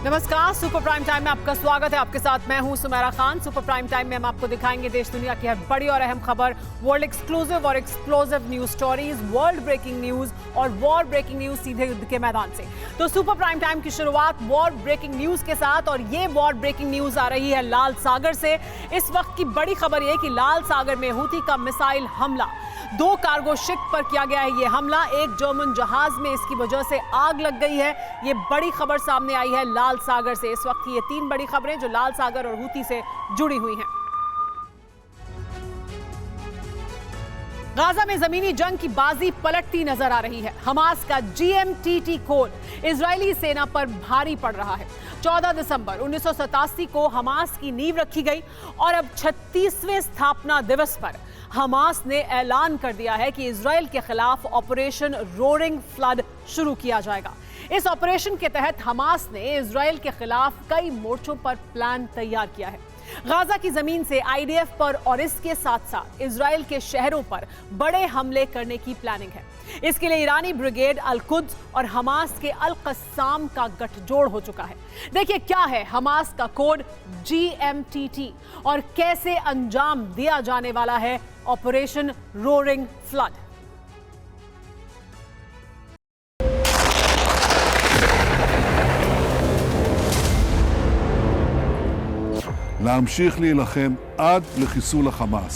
नमस्कार, super prime time में आपका स्वागत है। आपके साथ मैं हूं Sumera Khan. Super prime time में हम आपको दिखाएंगे देश दुनिया की हर बड़ी और अहम खबर, वर्ल्ड एक्सक्लूसिव और explosive news stories, world breaking news और वॉर ब्रेकिंग न्यूज सीधे युद्ध के मैदान से। तो सुपर प्राइम टाइम की शुरुआत वॉर ब्रेकिंग न्यूज के साथ, और ये वॉर ब्रेकिंग न्यूज आ रही है लाल सागर से। इस वक्त की बड़ी खबर यह कि लाल सागर में हूथी का मिसाइल हमला, 2 कार्गो शिप पर किया गया है ये हमला। एक जर्मन जहाज में इसकी वजह से आग लग गई है। ये बड़ी खबर सामने आई है लाल सागर से। इस वक्त की ये 3 बड़ी खबरें जो लाल सागर और हूथी से जुड़ी हुई हैं। गाजा में जमीनी जंग की बाजी पलटती नजर आ रही है। हमास का GMTT कोड इजरायली सेना पर भारी पड़ रहा है। 14 दिसंबर 1987 को हमास की नींव रखी गई और अब 36वें स्थापना दिवस पर हमास ने ऐलान कर दिया है कि इजरायल के खिलाफ ऑपरेशन रोरिंग फ्लड शुरू किया जाएगा। इस ऑपरेशन के तहत हमास ने इजरायल के खिलाफ कई मोर्चों पर प्लान तैयार किया है। गाजा की जमीन से IDF पर और इसके साथ साथ इजरायल के शहरों पर बड़े हमले करने की प्लानिंग है। इसके लिए ईरानी ब्रिगेड अल-कुद्स और हमास के अल-कस्साम का गठजोड़ हो चुका है। देखिए क्या है हमास का कोड GMTT और कैसे अंजाम दिया जाने वाला है ऑपरेशन रोरिंग फ्लड। להמשיך להילחם עד לחיסול החמאס.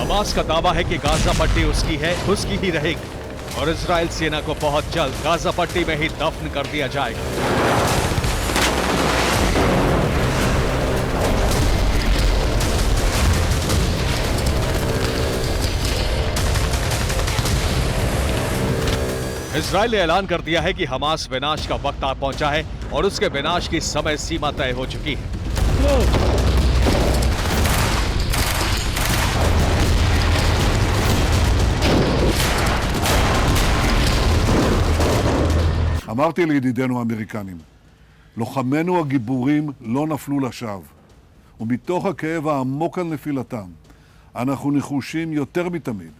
हमास का दावा है कि गाजा पट्टी उसकी है, उसकी ही रहेगी और इजरायल सेना को बहुत जल्द गाजा पट्टी में ही दफन कर दिया जाएगा। इजरायल ने ऐलान कर दिया है कि हमास विनाश का वक्त आ पहुंचा है और उसके विनाश की समय सीमा तय हो चुकी है। אמרתי לידידינו האמריקנים, לוחמינו הגיבורים לא נפלו לשווא, ומתוך הכאב העמוק על נפילתם, אנחנו נחושים יותר מתמיד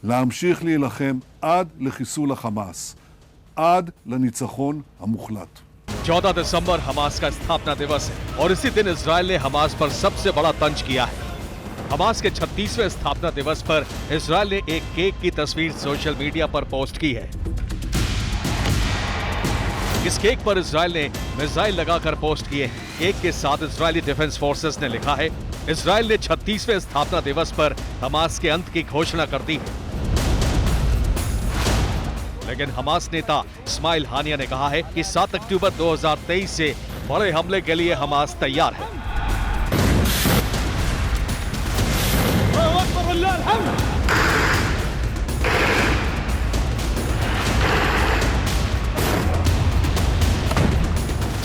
להמשיך להילחם עד לחיסול החמאס, עד לניצחון המוחלט. 14 दिसंबर हमास का स्थापना दिवस है और इसी दिन इजरायल ने हमास पर सबसे बड़ा तंज किया है। हमास के 36वें स्थापना दिवस पर इजरायल ने एक केक की तस्वीर सोशल मीडिया पर पोस्ट की है। इस केक पर इजरायल ने मिसाइल लगाकर पोस्ट किए हैं। केक के साथ इजरायली डिफेंस फोर्सेस ने लिखा है, इजरायल ने 36वें स्थापना दिवस पर हमास के अंत की घोषणा कर दी है। लेकिन हमास नेता इस्माइल हानिया ने कहा है कि 7 अक्टूबर 2023 से बड़े हमले के लिए हमास तैयार है।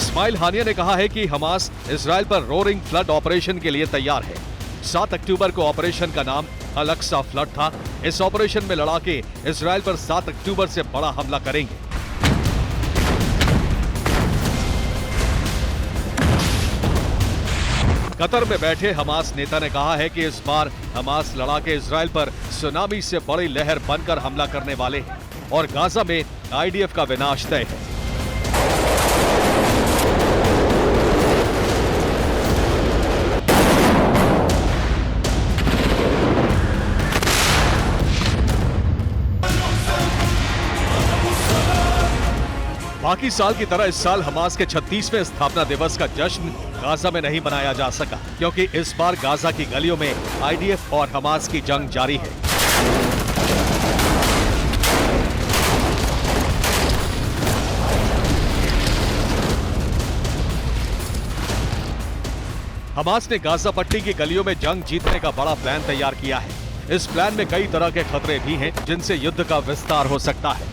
इस्माइल हानिया ने कहा है कि हमास इजरायल पर रोरिंग फ्लड ऑपरेशन के लिए तैयार है। 7 अक्टूबर को ऑपरेशन का नाम अल-अक्सा फ्लड था। इस ऑपरेशन में लड़ाके इजरायल पर 7 अक्टूबर से बड़ा हमला करेंगे। कतर में बैठे हमास नेता ने कहा है कि इस बार हमास लड़ाके इजरायल पर सुनामी से बड़ी लहर बनकर हमला करने वाले हैं और गाजा में IDF का विनाश तय है। बाकी साल की तरह इस साल हमास के 36वें स्थापना दिवस का जश्न गाजा में नहीं मनाया जा सका, क्योंकि इस बार गाजा की गलियों में IDF और हमास की जंग जारी है। हमास ने गाजा पट्टी की गलियों में जंग जीतने का बड़ा प्लान तैयार किया है। इस प्लान में कई तरह के खतरे भी हैं जिनसे युद्ध का विस्तार हो सकता है।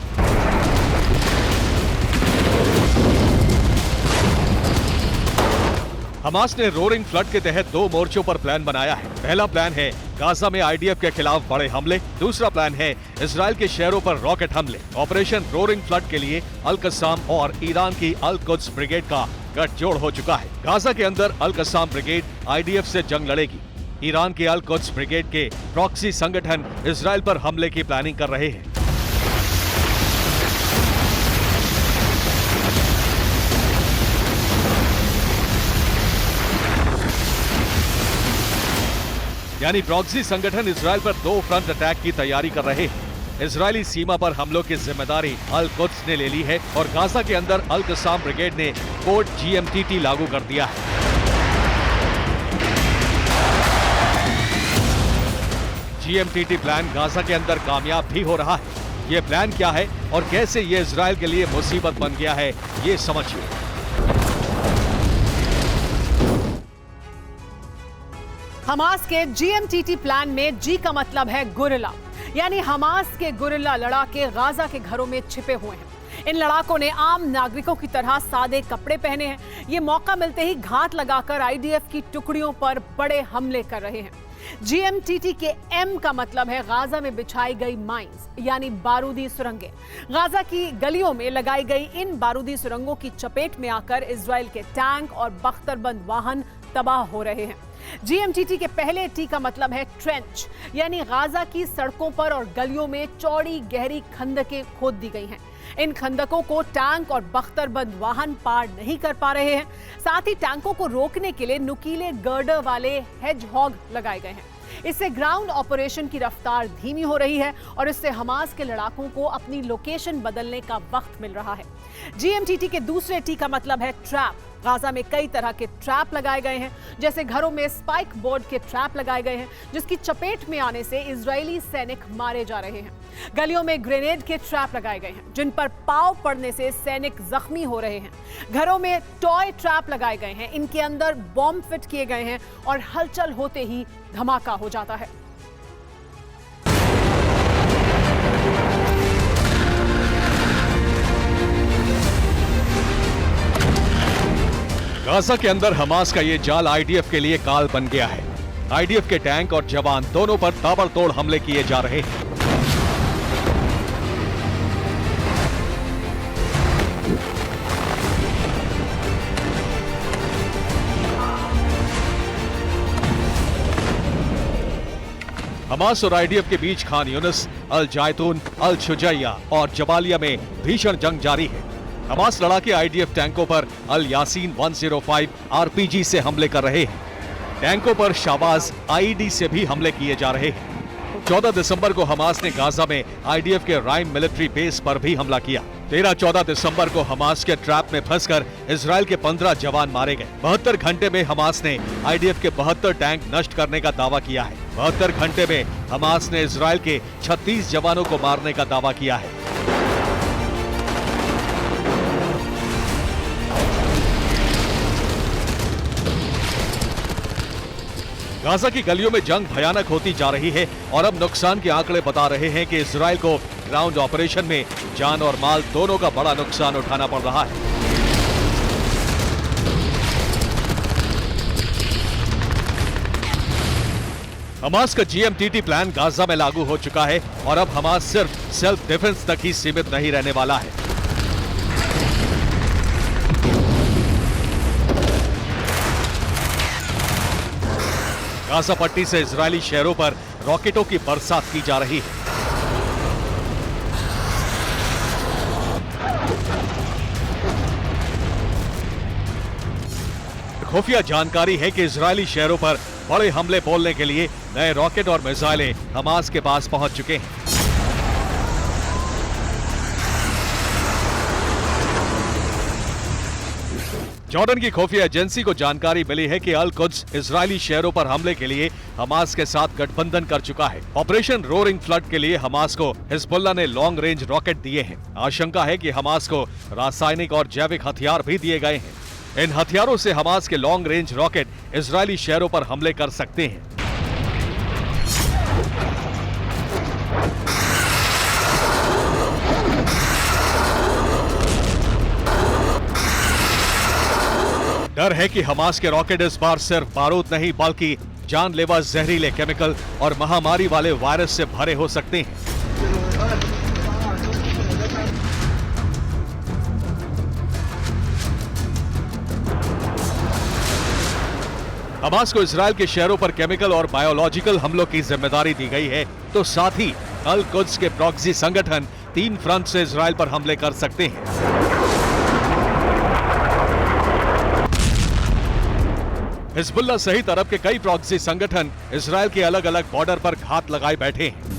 हमास ने रोरिंग फ्लड के तहत 2 मोर्चों पर प्लान बनाया है। पहला प्लान है गाजा में आईडीएफ के खिलाफ बड़े हमले। दूसरा प्लान है इजराइल के शहरों पर रॉकेट हमले। ऑपरेशन रोरिंग फ्लड के लिए अल कस्साम और ईरान की अल कुद्स ब्रिगेड का गठजोड़ हो चुका है। गाजा के अंदर अल कस्साम ब्रिगेड आईडीएफ से जंग लड़ेगी। ईरान के अल कुद्स ब्रिगेड के प्रॉक्सी संगठन इजराइल पर हमले की प्लानिंग कर रहे हैं। यानी प्रॉक्सी संगठन इजराइल पर 2 फ्रंट अटैक की तैयारी कर रहे हैं। इजरायली सीमा पर हमलों की जिम्मेदारी अल कुद्स ने ले ली है और गाजा के अंदर अल कस्साम ब्रिगेड ने कोड GMTT लागू कर दिया है। GMTT प्लान गाजा के अंदर कामयाब भी हो रहा है। ये प्लान क्या है और कैसे ये इजराइल के लिए मुसीबत बन गया है, ये समझिए। हमास के GMTT प्लान में जी का मतलब है गुरिल्ला, यानी हमास के गुरिल्ला लड़ाके गाजा के घरों में छिपे हुए हैं। इन लड़ाकों ने आम नागरिकों की तरह सादे कपड़े पहने हैं। ये मौका मिलते ही घात लगाकर आईडीएफ की टुकड़ियों पर बड़े हमले कर रहे हैं। GMTT के M का मतलब है गाजा में बिछाई गई माइंस, यानी बारूदी सुरंगें। गाजा की गलियों में लगाई गई इन बारूदी सुरंगों की चपेट में आकर इजराइल के टैंक और बख्तरबंद वाहन तबाह हो रहे हैं। GMTT के पहले T का मतलब है ट्रेंच, यानी गाजा की सड़कों पर और गलियों में चौड़ी गहरी खंदकें खोद दी गई हैं। इन खंदकों को टैंक और बख्तरबंद वाहन पार नहीं कर पा रहे हैं। साथ ही टैंकों को रोकने के लिए नुकीले गर्डर वाले हेजहॉग लगाए गए हैं। इससे ग्राउंड ऑपरेशन की रफ्तार धीमी हो रही है और इससे हमास के लड़ाकों को अपनी लोकेशन बदलने का वक्त मिल रहा है। GMTT के दूसरे T का मतलब है ट्रैप। गाजा में कई तरह के ट्रैप लगाए गए हैं, जैसे घरों में स्पाइक बोर्ड के ट्रैप लगाए गए हैं, जिसकी चपेट में आने से इजरायली सैनिक मारे जा रहे हैं। गलियों में ग्रेनेड के ट्रैप लगाए गए हैं, जिन पर पाव पड़ने से सैनिक जख्मी हो रहे हैं। घरों में टॉय ट्रैप लगाए गए हैं, इनके अंदर बॉम्ब फिट किए गए हैं और हलचल होते ही धमाका हो जाता है। गाजा के अंदर हमास का ये जाल आईडीएफ के लिए काल बन गया है। आईडीएफ के टैंक और जवान दोनों पर ताबड़तोड़ हमले किए जा रहे हैं। हमास और आईडीएफ के बीच खान यूनिस, अल जायतून, अल शुजैया और जबालिया में भीषण जंग जारी है। हमास लड़ाके आईडीएफ टैंकों पर अल यासीन 105 RPG से हमले कर रहे हैं। टैंकों पर शाबाज IED से भी हमले किए जा रहे हैं। 14 दिसंबर को हमास ने गाजा में आईडीएफ के राइम मिलिट्री बेस पर भी हमला किया। 13-14 दिसंबर को हमास के ट्रैप में फंसकर इजराइल के 15 जवान मारे गए। 72 घंटे में हमास ने आईडीएफ के 72 टैंक नष्ट करने का दावा किया है। 72 घंटे में हमास ने इजराइल के 36 जवानों को मारने का दावा किया है। गाजा की गलियों में जंग भयानक होती जा रही है और अब नुकसान के आंकड़े बता रहे हैं कि इजराइल को ग्राउंड ऑपरेशन में जान और माल दोनों का बड़ा नुकसान उठाना पड़ रहा है। हमास का GMTT प्लान गाजा में लागू हो चुका है और अब हमास सिर्फ सेल्फ डिफेंस तक ही सीमित नहीं रहने वाला है। गाजा पट्टी से इजरायली शहरों पर रॉकेटों की बरसात की जा रही है। खुफिया जानकारी है कि इजरायली शहरों पर बड़े हमले बोलने के लिए नए रॉकेट और मिसाइलें हमास के पास पहुंच चुके हैं। जॉर्डन की खुफिया एजेंसी को जानकारी मिली है कि अल कुद्स इजरायली शहरों पर हमले के लिए हमास के साथ गठबंधन कर चुका है। ऑपरेशन रोरिंग फ्लड के लिए हमास को हिजबुल्लाह ने लॉन्ग रेंज रॉकेट दिए हैं। आशंका है कि हमास को रासायनिक और जैविक हथियार भी दिए गए हैं। इन हथियारों से हमास के लॉन्ग रेंज रॉकेट इजरायली शहरों पर हमले कर सकते हैं। डर है कि हमास के रॉकेट इस बार सिर्फ बारूद नहीं बल्कि जानलेवा जहरीले केमिकल और महामारी वाले वायरस से भरे हो सकते हैं। हमास को इजरायल के शहरों पर केमिकल और बायोलॉजिकल हमलों की जिम्मेदारी दी गई है, तो साथ ही अल कुद्स के प्रॉक्सी संगठन 3 फ्रंट से इजरायल पर हमले कर सकते हैं। हिजबुल्लाह सहित अरब के कई प्रॉक्सी संगठन इजरायल के अलग अलग बॉर्डर पर घात लगाए बैठे हैं।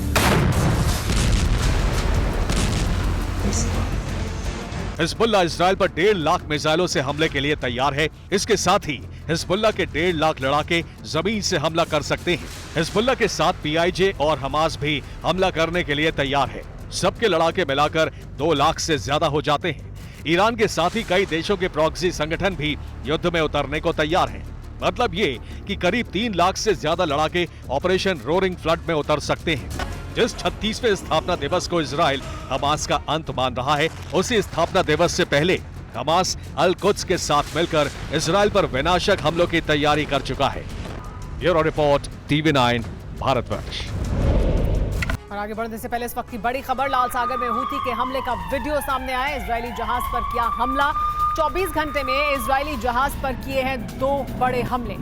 हिजबुल्लाह इजरायल पर 1.5 लाख मिसाइलों से हमले के लिए तैयार है। इसके साथ ही हिजबुल्लाह के 1.5 लाख लड़ाके जमीन से हमला कर सकते हैं। हिजबुल्लाह के साथ पीआईजे और हमास भी हमला करने के लिए तैयार है। सबके लड़ाके मिलाकर 2 लाख से ज्यादा हो जाते हैं। ईरान के साथ ही कई देशों के प्रॉक्सी संगठन भी युद्ध में उतरने को तैयार हैं। मतलब ये कि करीब 3 लाख से ज्यादा लड़ाके ऑपरेशन रोरिंग फ्लड में उतर सकते हैं। जिस 36वें स्थापना दिवस को इजराइल हमास का अंत मान रहा है, उसी स्थापना दिवस से पहले हमास अल कुद्स के साथ मिलकर इजराइल पर विनाशक हमलों की तैयारी कर चुका है। Bureau report, TV9 Bharatvarsh. और आगे बढ़ने से पहले इस वक्त की बड़ी खबर, लाल सागर में हूती के हमले का वीडियो सामने आया। इजरायली जहाज पर किया हमला। 24 घंटे में इजरायली जहाज पर किए हैं 2 बड़े हमले।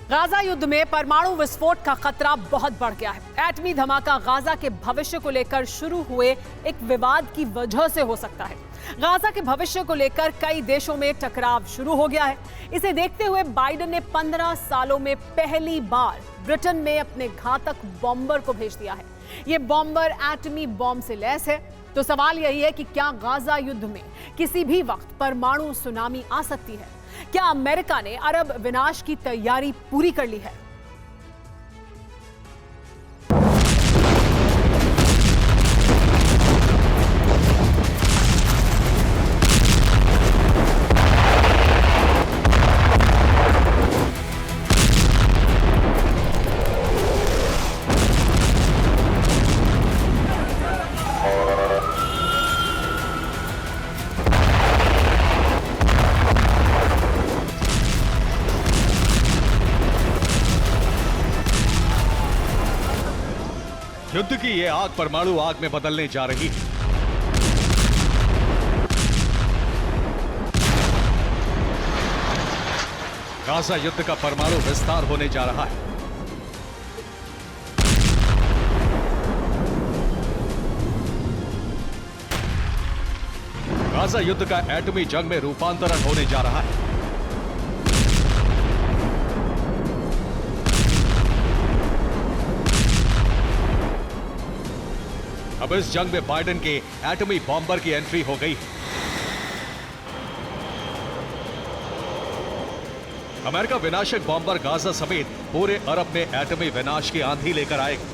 गाजा युद्ध में परमाणु विस्फोट का खतरा बहुत बढ़ गया है। एटमी धमाका गाजा के भविष्य को लेकर शुरू हुए एक विवाद की वजह से हो सकता है। गाजा के भविष्य को लेकर कई देशों में टकराव शुरू हो गया है। इसे देखते हुए बाइडेन ने 15 सालों में पहली बार ब्रिटेन में अपने घातक बॉम्बर को भेज दिया है। ये बॉम्बर एटमी बॉम्ब से लैस है। तो सवाल यही है कि क्या गाजा युद्ध में किसी भी वक्त परमाणु सुनामी आ सकती है? क्या अमेरिका ने अरब विनाश की तैयारी पूरी कर ली है? युद्ध की ये आग परमाणु आग में बदलने जा रही है। गाजा युद्ध का परमाणु विस्तार होने जा रहा है। गाजा युद्ध का एटमी जंग में रूपांतरण होने जा रहा है। अब इस जंग में बाइडेन के एटमी बॉम्बर की एंट्री हो गई है। अमेरिका विनाशक बॉम्बर गाजा समेत पूरे अरब में एटमी विनाश की आंधी लेकर आएगा।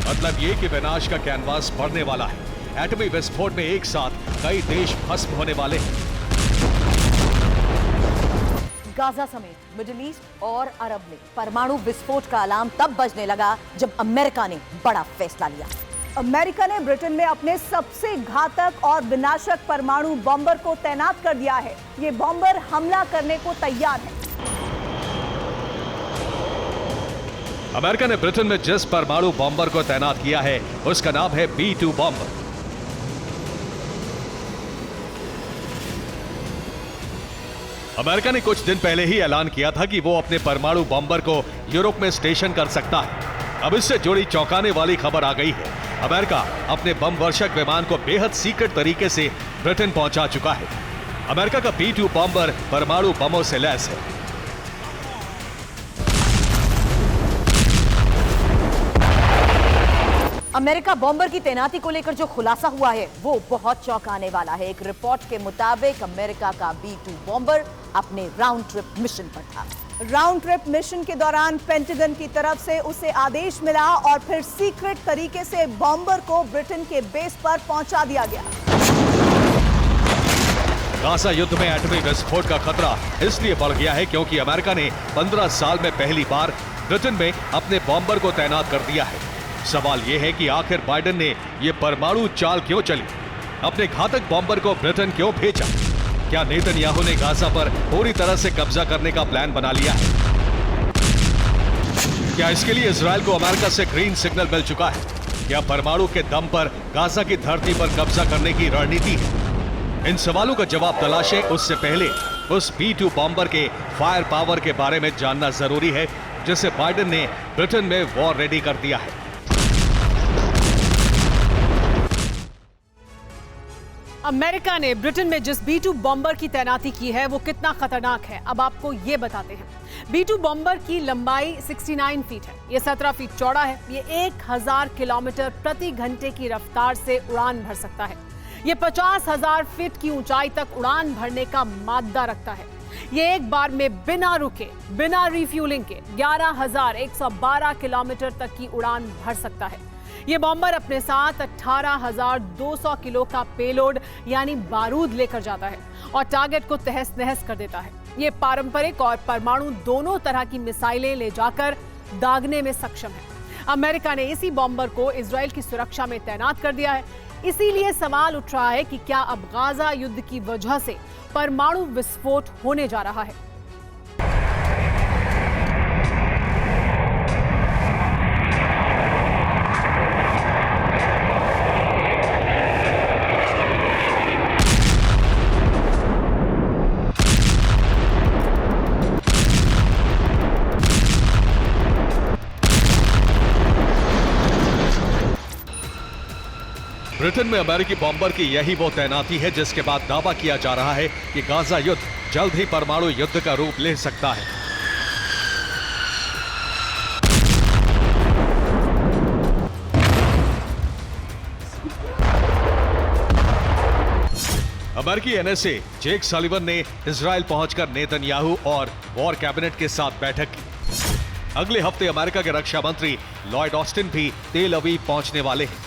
मतलब ये कि विनाश का कैनवास बढ़ने वाला है। एटमी विस्फोट में एक साथ कई देश भस्म होने वाले हैं। गाजा समेत मिडिल ईस्ट और अरब में परमाणु विस्फोट का अलार्म तब बजने लगा जब अमेरिका ने बड़ा फैसला लिया। अमेरिका ने ब्रिटेन में अपने सबसे घातक और विनाशक परमाणु बॉम्बर को तैनात कर दिया है। ये बॉम्बर हमला करने को तैयार है। अमेरिका ने ब्रिटेन में जिस परमाणु बॉम्बर को तैनात किया है उसका नाम है B-2 बॉम्बर। अमेरिका ने कुछ दिन पहले ही ऐलान किया था कि वो अपने परमाणु बॉम्बर को यूरोप में स्टेशन कर सकता है। अब इससे जुड़ी चौंकाने वाली खबर आ गई है। अमेरिका अपने बम वर्षक विमान को बेहद सीक्रेट तरीके से ब्रिटेन पहुंचा चुका है। अमेरिका का B-2 बॉम्बर परमाणु बमों से लैस है। अमेरिका बॉम्बर की तैनाती को लेकर जो खुलासा हुआ है वो बहुत चौंकाने वाला है। एक रिपोर्ट के मुताबिक अमेरिका का B-2 बॉम्बर अपने राउंड ट्रिप मिशन पर था। राउंड ट्रिप मिशन के दौरान पेंटागन की तरफ से उसे आदेश मिला और फिर सीक्रेट तरीके से बॉम्बर को ब्रिटेन के बेस पर पहुंचा दिया गया। गाजा युद्ध में एटमी विस्फोट का खतरा इसलिए बढ़ गया है क्योंकि अमेरिका ने 15 साल में पहली बार ब्रिटेन में अपने बॉम्बर को तैनात कर दिया है। सवाल यह है कि आखिर बाइडेन ने यह परमाणु चाल क्यों चली, अपने घातक बॉम्बर को ब्रिटेन क्यों भेजा? क्या नेतन्याहू ने गाजा पर पूरी तरह से कब्जा करने का प्लान बना लिया है? क्या इसके लिए इजरायल को अमेरिका से ग्रीन सिग्नल मिल चुका है? क्या परमाणु के दम पर गाजा की धरती पर कब्जा करने की रणनीति है? इन सवालों का जवाब तलाशें उससे पहले उस B-2 बॉम्बर के फायर पावर के बारे में जानना जरूरी है जिसे बाइडेन ने ब्रिटेन में वॉर रेडी कर दिया है। अमेरिका ने ब्रिटेन में जिस B-2 बॉम्बर की तैनाती की है वो कितना खतरनाक है, अब आपको ये बताते हैं। B-2 बॉम्बर की लंबाई 69 फीट है, ये 17 फीट चौड़ा है, ये 1000 किलोमीटर प्रति घंटे की रफ्तार से उड़ान भर सकता है। ये 50,000 फीट की ऊंचाई तक उड़ान भरने का मादा रखता है। ये एक बार में बिना रुके, बिना रिफ्यूलिंग के 11,112 किलोमीटर तक की उड़ान भर सकता है। ये बॉम्बर अपने साथ 18,200 किलो का पेलोड यानी बारूद लेकर जाता है और टारगेट को तहस नहस कर देता है। ये पारंपरिक और परमाणु दोनों तरह की मिसाइलें ले जाकर दागने में सक्षम है। अमेरिका ने इसी बॉम्बर को इजराइल की सुरक्षा में तैनात कर दिया है। इसीलिए सवाल उठ रहा है कि क्या अब गाजा युद्ध की वजह से परमाणु विस्फोट होने जा रहा है? ब्रिटेन में अमेरिकी बॉम्बर की यही वो तैनाती है जिसके बाद दावा किया जा रहा है कि गाजा युद्ध जल्द ही परमाणु युद्ध का रूप ले सकता है। अमेरिकी NSA जेक सलिवन ने इजराइल पहुंचकर नेतन्याहू और वॉर कैबिनेट के साथ बैठक की। अगले हफ्ते अमेरिका के रक्षा मंत्री लॉयड ऑस्टिन भी तेल अवीव पहुंचने वाले हैं।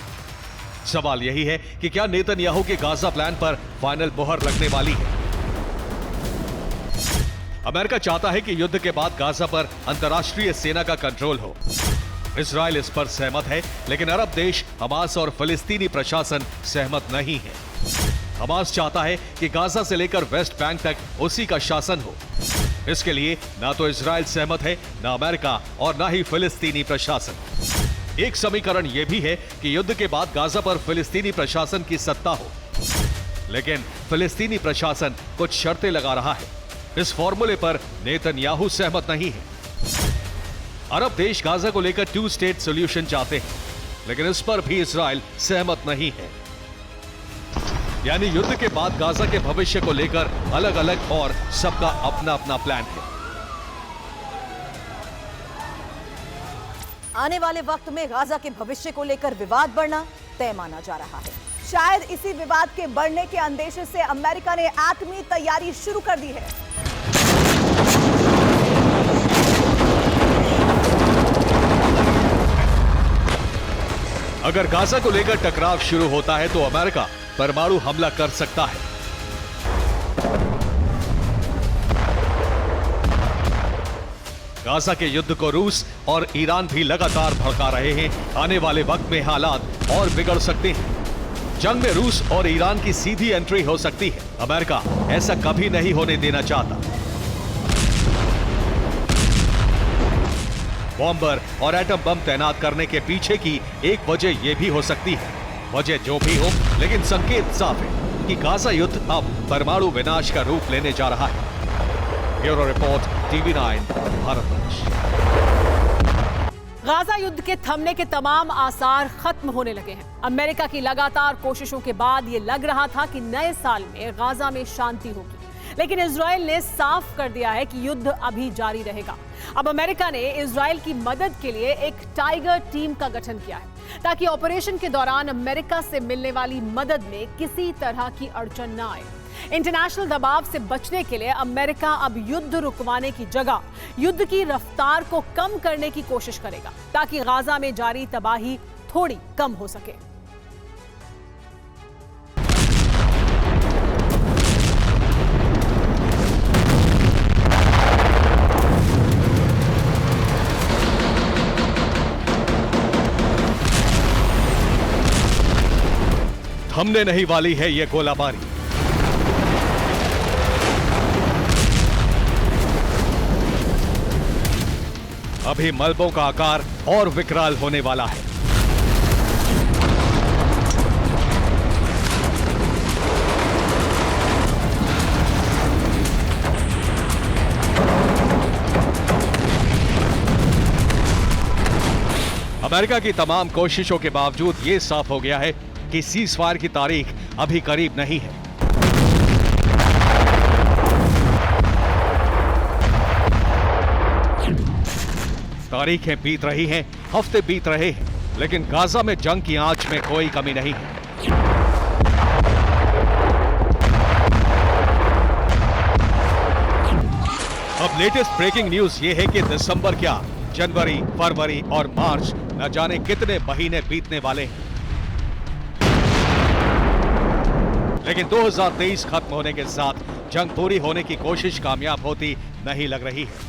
सवाल यही है कि क्या नेतन्याहू के गाजा प्लान पर फाइनल मोहर लगने वाली है? अमेरिका चाहता है कि युद्ध के बाद गाजा पर अंतर्राष्ट्रीय सेना का कंट्रोल हो। इजराइल इस पर सहमत है, लेकिन अरब देश हमास और फिलिस्तीनी प्रशासन सहमत नहीं है। हमास चाहता है कि गाजा से लेकर वेस्ट बैंक तक उसी का शासन हो। इसके लिए ना तो इजराइल सहमत है, ना अमेरिका और ना ही फिलिस्तीनी प्रशासन। एक समीकरण यह भी है कि युद्ध के बाद गाजा पर फिलिस्तीनी प्रशासन की सत्ता हो, लेकिन फिलिस्तीनी प्रशासन कुछ शर्तें लगा रहा है। इस फॉर्मूले पर नेतन्याहू सहमत नहीं है। अरब देश गाजा को लेकर 2 स्टेट सॉल्यूशन चाहते हैं, लेकिन इस पर भी इजराइल सहमत नहीं है। यानी युद्ध के बाद गाजा के भविष्य को लेकर अलग अलग और सबका अपना अपना प्लान है। आने वाले वक्त में गाजा के भविष्य को लेकर विवाद बढ़ना तय माना जा रहा है। शायद इसी विवाद के बढ़ने के अंदेशे से अमेरिका ने आतमी तैयारी शुरू कर दी है। अगर गाजा को लेकर टकराव शुरू होता है तो अमेरिका परमाणु हमला कर सकता है। गाजा के युद्ध को रूस और ईरान भी लगातार भड़का रहे हैं। आने वाले वक्त में हालात और बिगड़ सकते हैं। जंग में रूस और ईरान की सीधी एंट्री हो सकती है। अमेरिका ऐसा कभी नहीं होने देना चाहता। बॉम्बर और एटम बम तैनात करने के पीछे की एक वजह यह भी हो सकती है। वजह जो भी हो, लेकिन संकेत साफ है कि गाजा युद्ध अब परमाणु विनाश का रूप लेने जा रहा है। Bureau report, TV9 Bharatvarsh. Gaza युद्ध के थमने के तमाम आसार खत्म होने लगे हैं। अमेरिका की लगातार कोशिशों के बाद ये लग रहा था कि नए साल में गाजा में शांति होगी, लेकिन इजराइल ने साफ कर दिया है कि युद्ध अभी जारी रहेगा। अब अमेरिका ने इजराइल की मदद के लिए एक टाइगर टीम का गठन किया है। ताकि ऑपरेशन के दौरान अमेरिका से मिलने वाली मदद में किसी तरह की अड़चन न आए। इंटरनेशनल दबाव से बचने के लिए अमेरिका अब युद्ध रुकवाने की जगह युद्ध की रफ्तार को कम करने की कोशिश करेगा, ताकि गाजा में जारी तबाही थोड़ी कम हो सके। थमने नहीं वाली है ये गोलाबारी। अभी मलबों का आकार और विकराल होने वाला है। अमेरिका की तमाम कोशिशों के बावजूद यह साफ हो गया है कि सीज़फायर की तारीख अभी करीब नहीं है। तारीखें बीत रही हैं, हफ्ते बीत रहे हैं, लेकिन गाजा में जंग की आंच में कोई कमी नहीं है। अब लेटेस्ट ब्रेकिंग न्यूज यह है कि दिसंबर क्या, जनवरी, फरवरी और मार्च न जाने कितने महीने बीतने वाले हैं, लेकिन 2023 खत्म होने के साथ जंग पूरी होने की कोशिश कामयाब होती नहीं लग रही है।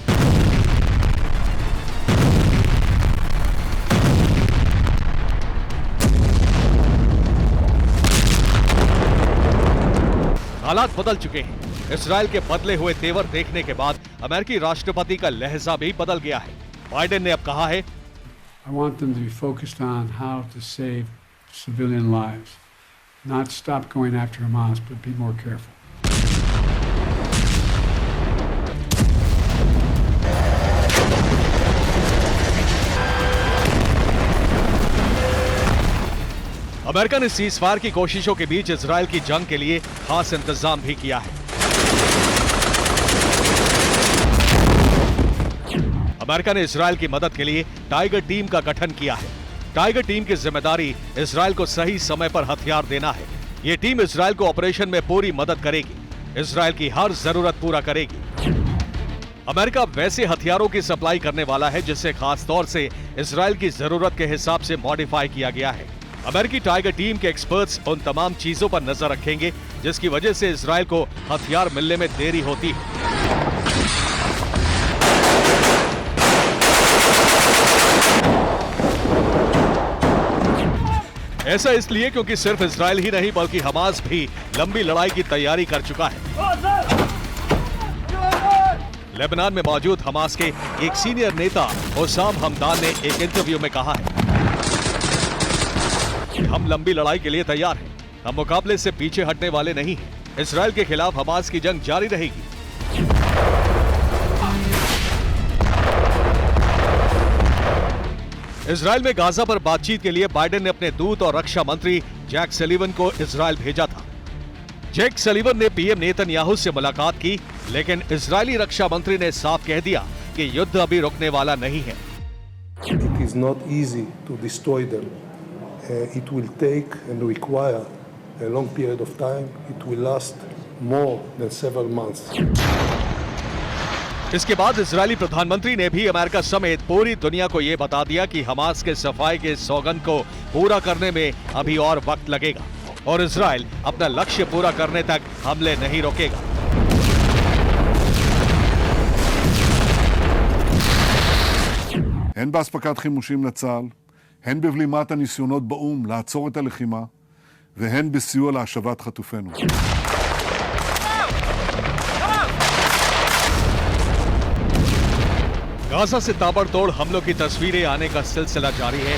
हालात बदल चुके हैं। इस्राएल के बदले हुए तेवर देखने के बाद अमेरिकी राष्ट्रपति का लहजा भी बदल गया है। बाइडेन ने अब कहा है, I want them to be focused on how to save civilian lives, not stop going after Hamas, but be more careful. America ने सीज़फायर की कोशिशों के बीच इजरायल की जंग के लिए खास इंतजाम भी किया है। अमेरिका ने इजरायल की मदद के लिए टाइगर टीम का गठन किया है। टाइगर टीम की जिम्मेदारी इजरायल को सही समय पर हथियार देना है। यह टीम इजरायल को ऑपरेशन में पूरी मदद करेगी, इजरायल की हर जरूरत पूरा करेगी। अमेरिका वैसे हथियारों की सप्लाई करने वाला है जिसे खास तौर से इजरायल की जरूरत के हिसाब से मॉडिफाई किया गया है। अमेरिकी टाइगर टीम के एक्सपर्ट्स उन तमाम चीजों पर नजर रखेंगे जिसकी वजह से इजरायल को हथियार मिलने में देरी होती है। ऐसा इसलिए क्योंकि सिर्फ इजरायल ही नहीं बल्कि हमास भी लंबी लड़ाई की तैयारी कर चुका है। लेबनान में मौजूद हमास के एक सीनियर नेता ओसाम हमदान ने एक इंटरव्यू में कहा है, हम लंबी लड़ाई के लिए तैयार हैं, हम मुकाबले से पीछे हटने वाले नहीं हैं। इजरायल के खिलाफ हमास की जंग जारी रहेगी। इजरायल में गाजा पर बातचीत के लिए बाइडेन ने अपने दूत और रक्षा मंत्री जैक सलीवन को इजरायल भेजा था। जैक सलीवन ने पीएम नेतन्याहू से मुलाकात की, लेकिन इजरायली रक्षा मंत्री ने साफ कह दिया कि युद्ध अभी रुकने वाला नहीं है। It is not easy to destroy them. It will take and require a long period of time. It will last more than several months. इसके बाद इजरायली प्रधानमंत्री ने भी अमेरिका समेत पूरी दुनिया को यह बता दिया कि हमास के सफाई के सौगंध को पूरा करने में अभी और वक्त लगेगा और इजरायल अपना लक्ष्य पूरा करने तक हमले नहीं रोकेगा। הן באספקת חימושים לצה"ל, הן בבלימת הניסיונות באום לעצור את הלחימה, והן בסיוע להשבת חטופינו. गाजा से ताबड़तोड़ हमलों की तस्वीरें आने का सिलसिला जारी है।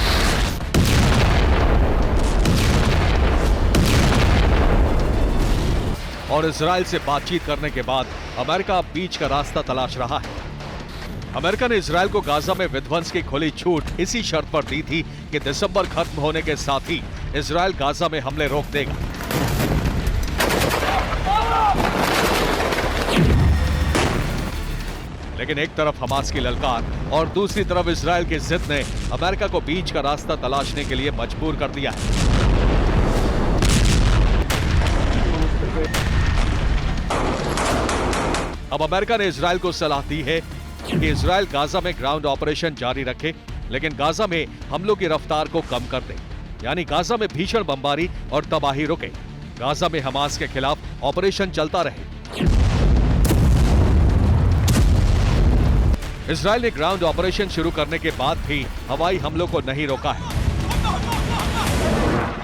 और इजरायल से बातचीत करने के बाद अमेरिका बीच का रास्ता तलाश रहा है। अमेरिका ने इजरायल को गाजा में विध्वंस की खुली छूट इसी शर्त पर दी थी कि दिसंबर खत्म होने के साथ ही इजरायल गाजा में हमले रोक देगा। लेकिन एक तरफ हमास की ललकार और दूसरी तरफ इजराइल की जिद ने अमेरिका को बीच का रास्ता तलाशने के लिए मजबूर कर दिया है। अब अमेरिका ने इजराइल को सलाह दी है कि इजराइल गाजा में ग्राउंड ऑपरेशन जारी रखे, लेकिन गाजा में हमलों की रफ्तार को कम कर दे, यानी गाजा में भीषण बमबारी और तबाही रुके। गाजा में हमास के खिलाफ ऑपरेशन चलता रहे। इजराइल ने ग्राउंड ऑपरेशन शुरू करने के बाद भी हवाई हमलों को नहीं रोका है।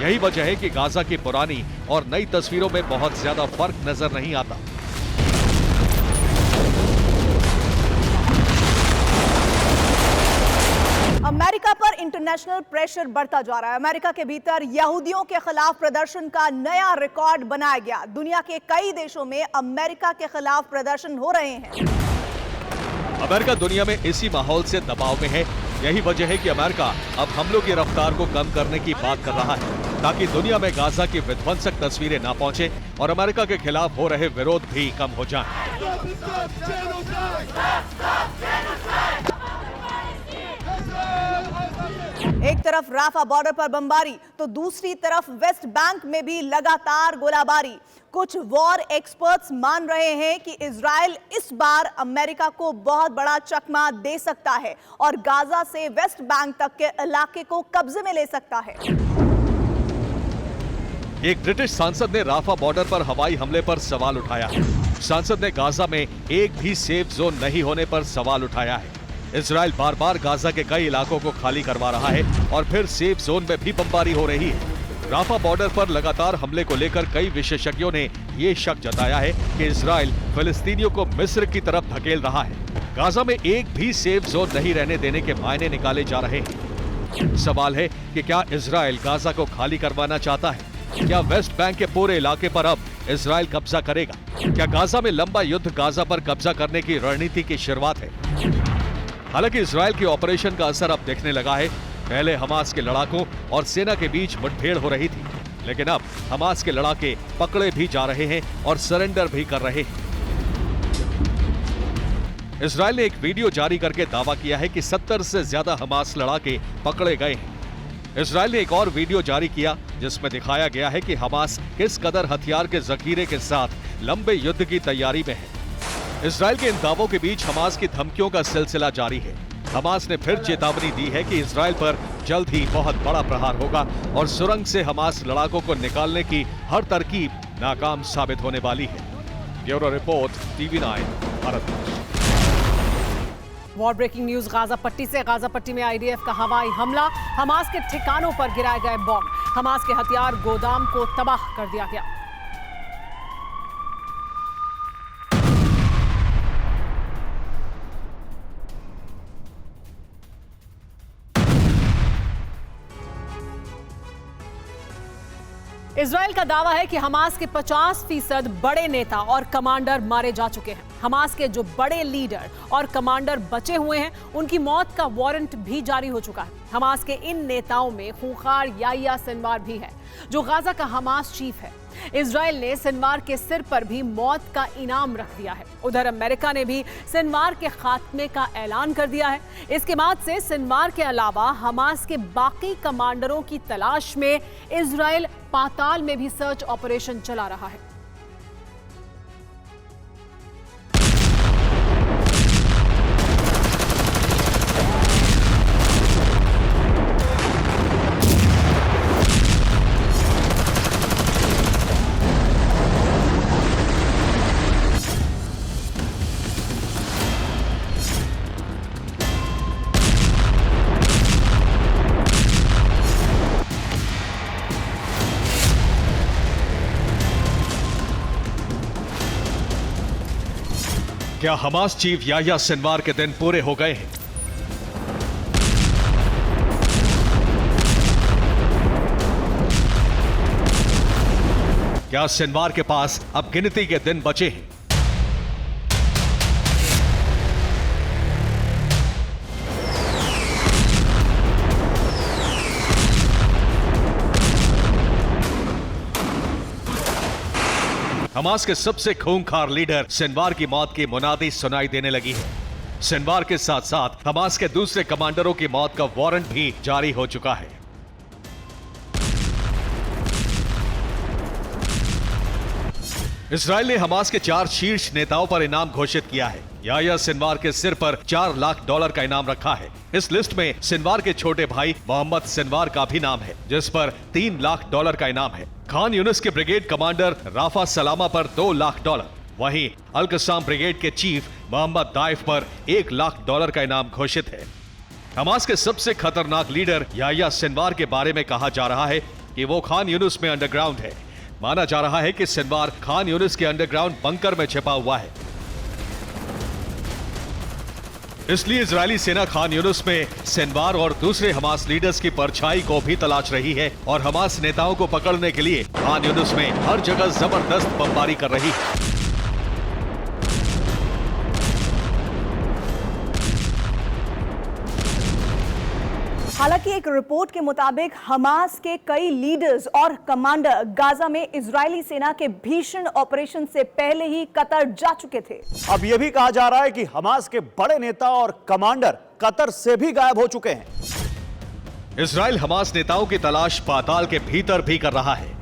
यही वजह है कि गाजा की पुरानी और नई तस्वीरों में बहुत ज्यादा फर्क नजर नहीं आता। अमेरिका पर इंटरनेशनल प्रेशर बढ़ता जा रहा है। अमेरिका के भीतर यहूदियों के खिलाफ प्रदर्शन का नया रिकॉर्ड बनाया गया। दुनिया के कई देशों में अमेरिका के खिलाफ प्रदर्शन हो रहे हैं। अमेरिका दुनिया में इसी माहौल से दबाव में है। यही वजह है कि अमेरिका अब हमलों की रफ्तार को कम करने की बात कर रहा है, ताकि दुनिया में गाजा की विध्वंसक तस्वीरें ना पहुंचे और अमेरिका के खिलाफ हो रहे विरोध भी कम हो जाएं। एक तरफ राफा बॉर्डर पर बमबारी तो दूसरी तरफ वेस्ट बैंक में भी लगातार गोलाबारी। कुछ वॉर एक्सपर्ट्स मान रहे हैं कि इजराइल इस बार अमेरिका को बहुत बड़ा चकमा दे सकता है और गाजा से वेस्ट बैंक तक के इलाके को कब्जे में ले सकता है। एक ब्रिटिश सांसद ने राफा बॉर्डर पर हवाई हमले पर सवाल उठाया है। सांसद ने गाजा में एक भी सेफ जोन नहीं होने पर सवाल उठाया है। इजराइल बार बार गाजा के कई इलाकों को खाली करवा रहा है और फिर सेफ जोन में भी बमबारी हो रही है। राफा बॉर्डर पर लगातार हमले को लेकर कई विशेषज्ञों ने ये शक जताया है कि इजराइल फिलिस्तीनियों को मिस्र की तरफ धकेल रहा है। गाजा में एक भी सेफ जोन नहीं रहने देने के मायने निकाले जा रहे हैं। सवाल है कि क्या इजराइल गाजा को खाली करवाना चाहता है? क्या वेस्ट बैंक के पूरे इलाके पर अब इजराइल कब्जा करेगा? क्या गाजा में लंबा युद्ध गाजा पर कब्जा करने की रणनीति की शुरुआत है? हालांकि इजराइल के ऑपरेशन का असर अब दिखने लगा है। पहले हमास के लड़ाकों और सेना के बीच मुठभेड़ हो रही थी, लेकिन अब हमास के लड़ाके पकड़े भी जा रहे हैं और सरेंडर भी कर रहे हैं। इजराइल ने एक वीडियो जारी करके दावा किया है कि 70 से ज्यादा हमास लड़ाके पकड़े गए हैं। इजराइल ने एक और वीडियो जारी किया जिसमें दिखाया गया है कि हमास किस कदर हथियार के जखीरे के साथ लंबे युद्ध की तैयारी में है। इजराइल के इन दावों के बीच हमास की धमकियों का सिलसिला जारी है। हमास ने फिर चेतावनी दी है कि इजराइल पर जल्द ही बहुत बड़ा प्रहार होगा और सुरंग से हमास लड़ाकों को निकालने की हर तरकीब नाकाम साबित होने वाली है। Bureau report, TV9 Bharat. War breaking news Gaza पट्टी से। गाजा पट्टी में IDF का हवाई हमला, हमास के ठिकानों पर गिराए गए बॉम्ब, हमास के हथियार गोदाम को तबाह कर दिया गया। इजराइल का दावा है कि हमास के 50% बड़े नेता और कमांडर मारे जा चुके हैं। हमास के जो बड़े लीडर और कमांडर बचे हुए हैं, उनकी मौत का वारंट भी जारी हो चुका है। हमास के इन नेताओं में खूंखार याह्या सिनवार भी है, जो गाजा का हमास चीफ है। इजराइल ने सिनवार के सिर पर भी मौत का इनाम रख दिया है। उधर अमेरिका ने भी सिनवार के खात्मे का ऐलान कर दिया है। इसके बाद से सिनवार के अलावा हमास के बाकी कमांडरों की तलाश में इजराइल पाताल में भी सर्च ऑपरेशन चला रहा है। क्या हमास चीफ याह्या सिनवार के दिन पूरे हो गए हैं? क्या सिनवार के पास अब गिनती के दिन बचे हैं? हमास के सबसे खूंखार लीडर सिनवार की मौत की मुनादी सुनाई देने लगी है। सिनवार के साथ साथ हमास के दूसरे कमांडरों की मौत का वारंट भी जारी हो चुका है। इजराइल ने हमास के 4 शीर्ष नेताओं पर इनाम घोषित किया है। याह्या सिनवार के सिर पर $4 लाख का इनाम रखा है। इस लिस्ट में सिनवार के छोटे भाई मोहम्मद सिनवार का भी नाम है, जिस पर $3 लाख का इनाम है। खान यूनिस के ब्रिगेड कमांडर राफा सलामा पर $2 लाख, वहीं अल कसाम ब्रिगेड के चीफ मोहम्मद दाइफ पर $1 लाख का इनाम घोषित है। हमास के सबसे खतरनाक लीडर याह्या सिनवार के बारे में कहा जा रहा है कि वो खान यूनिस में अंडरग्राउंड है। माना जा रहा है कि सिनवार खान यूनिस के अंडरग्राउंड बंकर में छिपा हुआ है। इसलिए इजरायली सेना खान यूनिस में सिनवार और दूसरे हमास लीडर्स की परछाई को भी तलाश रही है और हमास नेताओं को पकड़ने के लिए खान यूनिस में हर जगह जबरदस्त बमबारी कर रही है। हालांकि एक रिपोर्ट के मुताबिक हमास के कई लीडर्स और कमांडर गाजा में इजरायली सेना के भीषण ऑपरेशन से पहले ही कतर जा चुके थे। अब यह भी कहा जा रहा है कि हमास के बड़े नेता और कमांडर कतर से भी गायब हो चुके हैं। इजराइल हमास नेताओं की तलाश पाताल के भीतर भी कर रहा है।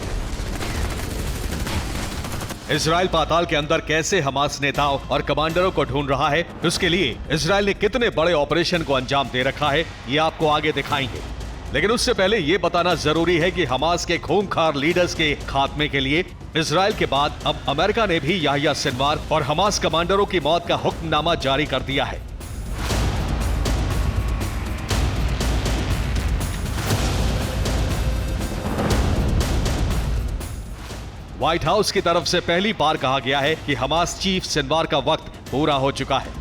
इजराइल पाताल के अंदर कैसे हमास नेताओं और कमांडरों को ढूंढ रहा है, उसके लिए इजराइल ने कितने बड़े ऑपरेशन को अंजाम दे रखा है, ये आपको आगे दिखाएंगे। लेकिन उससे पहले ये बताना जरूरी है कि हमास के खूंखार लीडर्स के खात्मे के लिए इजराइल के बाद अब अमेरिका ने भी याह्या सिनवार और हमास कमांडरों की मौत का हुक्मनामा जारी कर दिया है। व्हाइट हाउस की तरफ से पहली बार कहा गया है कि हमास चीफ सिनवार का वक्त पूरा हो चुका है।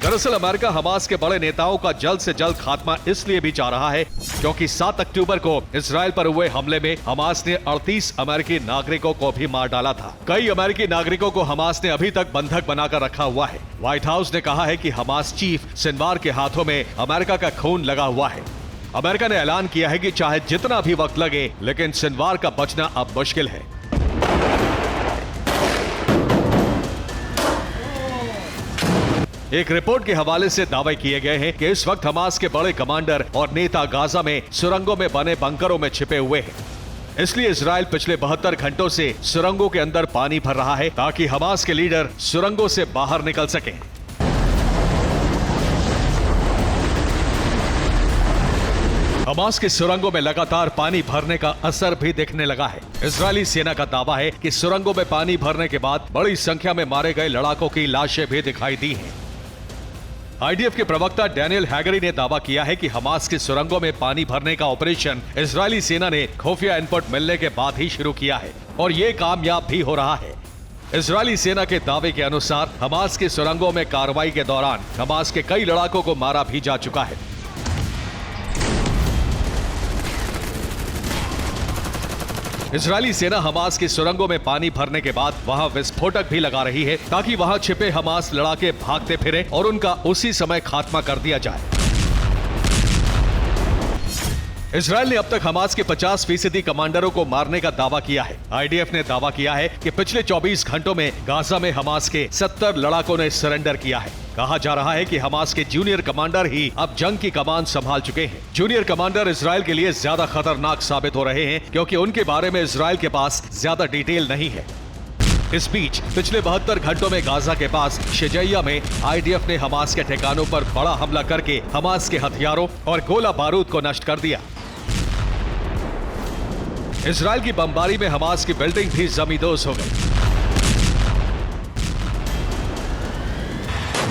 दरअसल अमेरिका हमास के बड़े नेताओं का जल्द से जल्द खात्मा इसलिए भी चाह रहा है क्योंकि 7 अक्टूबर को इजराइल पर हुए हमले में हमास ने 38 अमेरिकी नागरिकों को भी मार डाला था। कई अमेरिकी नागरिकों को हमास ने अभी तक बंधक बनाकर रखा हुआ है। व्हाइट हाउस ने कहा है कि हमास चीफ सिनवार के हाथों में अमेरिका का खून लगा हुआ है। अमेरिका ने ऐलान किया है कि चाहे जितना भी वक्त लगे, लेकिन सिनवार का बचना अब मुश्किल है। एक रिपोर्ट के हवाले से दावे किए गए हैं कि इस वक्त हमास के बड़े कमांडर और नेता गाजा में सुरंगों में बने बंकरों में छिपे हुए हैं। इसलिए इजराइल पिछले 72 घंटों से सुरंगों के अंदर पानी भर रहा है ताकि हमास के लीडर सुरंगों से बाहर निकल सकें। हमास की सुरंगों में लगातार पानी भरने का असर भी दिखने लगा है। इजरायली सेना का दावा है कि सुरंगों में पानी भरने के बाद बड़ी संख्या में मारे गए लड़ाकों की लाशें भी दिखाई दी हैं। आईडीएफ के प्रवक्ता डैनियल हैगरी ने दावा किया है कि हमास की सुरंगों में पानी भरने का ऑपरेशन इजरायली सेना ने खुफिया इनपुट मिलने के बाद ही शुरू किया है और ये कामयाब भी हो रहा है। इजरायली सेना के दावे के अनुसार हमास की सुरंगों में कार्रवाई के दौरान हमास के कई लड़ाकों को मारा भी जा चुका है। इजरायली सेना हमास की सुरंगों में पानी भरने के बाद वहां विस्फोटक भी लगा रही है ताकि वहां छिपे हमास लड़ाके भागते फिरें और उनका उसी समय खात्मा कर दिया जाए। इजराइल ने अब तक हमास के 50% कमांडरों को मारने का दावा किया है। आईडीएफ ने दावा किया है कि पिछले 24 घंटों में गाजा में हमास के 70 लड़ाकों ने सरेंडर किया है। कहा जा रहा है कि हमास के जूनियर कमांडर ही अब जंग की कमान संभाल चुके हैं। जूनियर कमांडर इजराइल के लिए ज्यादा खतरनाक साबित हो रहे हैं क्योंकि उनके बारे में इजराइल के पास ज्यादा डिटेल नहीं है। इस बीच पिछले 72 घंटों में गाजा के पास शिजैया में आईडीएफ ने हमास के ठिकानों पर बड़ा हमला करके हमास के हथियारों और गोला बारूद को नष्ट कर दिया। इजराइल की बमबारी में हमास की बिल्डिंग भी जमींदोज हो गई।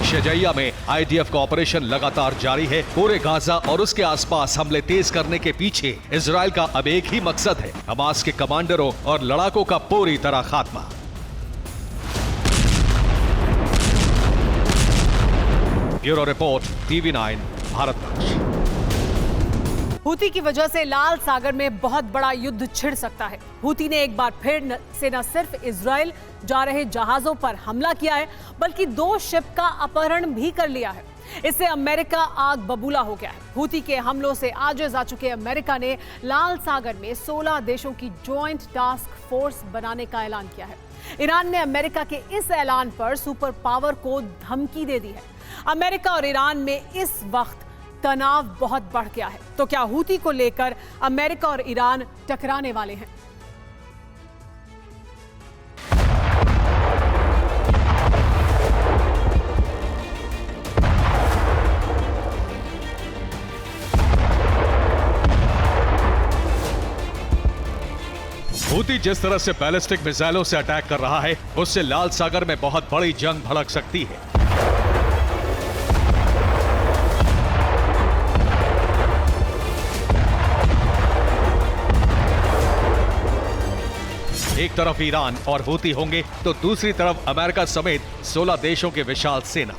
शिजैया में आईडीएफ का ऑपरेशन लगातार जारी है। पूरे गाजा और उसके आसपास हमले तेज करने के पीछे इजराइल का अब एक ही मकसद है, हमास के कमांडरों और लड़ाकों का पूरी तरह खात्मा। Bureau report, TV9 Bharatvarsh. Houthi की वजह से लाल सागर में बहुत बड़ा युद्ध छिड़ सकता है। हूती ने एक बार फिर से न सिर्फ इजराइल जा रहे जहाजों पर हमला किया है, बल्कि 2 शिप का अपहरण भी कर लिया है। इससे अमेरिका आग बबूला हो गया है। हूती के हमलों से आजिज आ चुके अमेरिका ने लाल सागर में 16 देशों की ज्वाइंट टास्क फोर्स बनाने का ऐलान किया है। ईरान ने अमेरिका के इस ऐलान पर सुपर पावर को धमकी दे दी है। अमेरिका और ईरान में इस वक्त तनाव बहुत बढ़ गया है। तो क्या हूती को लेकर अमेरिका और ईरान टकराने वाले हैं? हूती जिस तरह से बैलिस्टिक मिसाइलों से अटैक कर रहा है, उससे लाल सागर में बहुत बड़ी जंग भड़क सकती है। एक तरफ ईरान और हूती होंगे तो दूसरी तरफ अमेरिका समेत 16 देशों की विशाल सेना।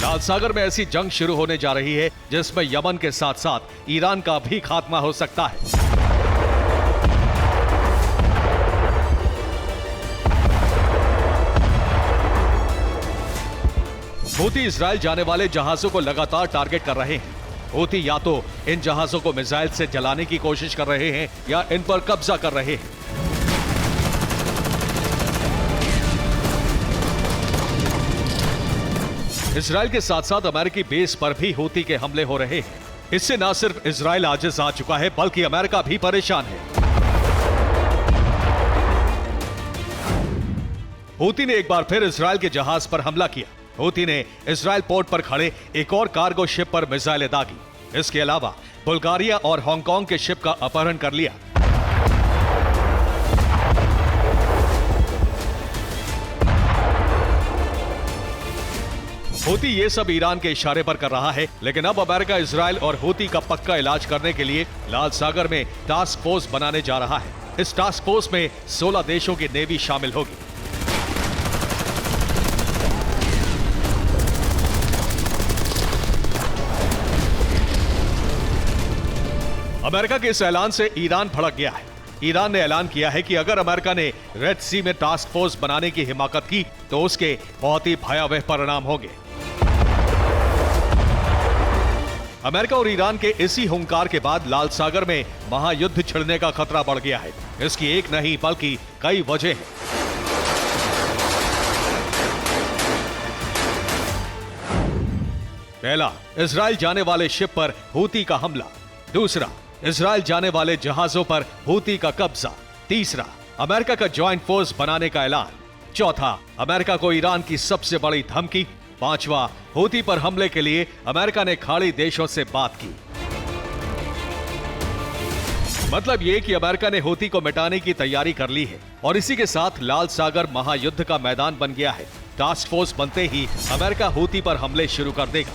लाल सागर में ऐसी जंग शुरू होने जा रही है जिसमें यमन के साथ साथ ईरान का भी खात्मा हो सकता है। हूती इजराइल जाने वाले जहाजों को लगातार टारगेट कर रहे हैं। हूती या तो इन जहाजों को मिसाइल से जलाने की कोशिश कर रहे हैं या इन पर कब्जा कर रहे हैं। इजराइल के साथ साथ अमेरिकी बेस पर भी हूती के हमले हो रहे हैं। इससे न सिर्फ इजराइल आजिज आ चुका है बल्कि अमेरिका भी परेशान है। हूती ने एक बार फिर इजराइल के जहाज पर हमला किया। हूती ने इजराइल पोर्ट पर खड़े एक और कार्गो शिप पर मिसाइलें दागी। इसके अलावा बुल्गारिया और हांगकांग के शिप का अपहरण कर लिया। हूती ये सब ईरान के इशारे पर कर रहा है, लेकिन अब अमेरिका इजराइल और हूती का पक्का इलाज करने के लिए लाल सागर में टास्क फोर्स बनाने जा रहा है। इस टास्क फोर्स में 16 देशों की नेवी शामिल होगी। अमेरिका के इस ऐलान से ईरान भड़क गया है। ईरान ने ऐलान किया है कि अगर अमेरिका ने रेड सी में टास्क फोर्स बनाने की हिमाकत की तो उसके बहुत ही भयावह परिणाम होंगे। अमेरिका और ईरान के इसी हुंकार के बाद लाल सागर में महायुद्ध छिड़ने का खतरा बढ़ गया है। इसकी एक नहीं बल्कि कई वजह हैं। पहला, इजराइल जाने वाले शिप पर हूती का हमला। दूसरा, इजराइल जाने वाले जहाजों पर हूती का कब्जा। तीसरा, अमेरिका का ज्वाइंट फोर्स बनाने का ऐलान। चौथा, अमेरिका को ईरान की सबसे बड़ी धमकी। पांचवा, हूती पर हमले के लिए अमेरिका ने खाड़ी देशों से बात की। मतलब ये कि अमेरिका ने हूती को मिटाने की तैयारी कर ली है और इसी के साथ लाल सागर महायुद्ध का मैदान बन गया है। टास्क फोर्स बनते ही अमेरिका हूती पर हमले शुरू कर देगा।